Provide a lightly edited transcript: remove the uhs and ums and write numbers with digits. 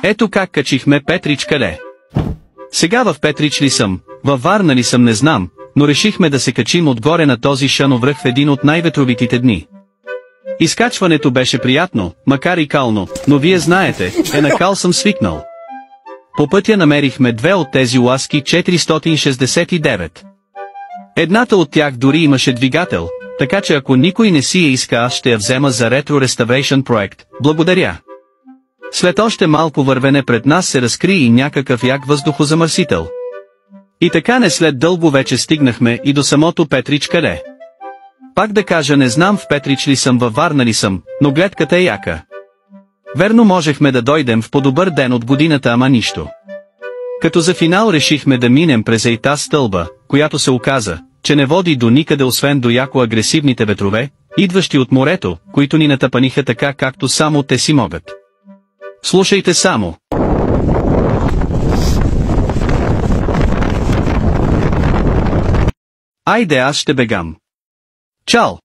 Ето как качихме Петрич къде. Сега в Петрич ли съм, във Варна ли съм не знам, но решихме да се качим отгоре на този шановръх в един от най-ветровитите дни. Изкачването беше приятно, макар и кално, но вие знаете, на кал съм свикнал. По пътя намерихме две от тези УАЗки 469. Едната от тях дори имаше двигател, така че ако никой не си я иска, аз ще я взема за ретро реставрейшн проект, благодаря. След още малко вървене пред нас се разкри и някакъв як въздухозамърсител. И така не след дълго вече стигнахме и до самото Петрич къде. Пак да кажа не знам в Петрич ли съм във Варна ли съм, но гледката е яка. Верно можехме да дойдем в по-добър ден от годината, ама нищо. Като за финал решихме да минем през Ейта стълба, която се оказа, че не води до никъде освен до яко агресивните ветрове, идващи от морето, които ни натъпаниха така както само те си могат. Слушайте само. Айде аз ще бегам. Чао!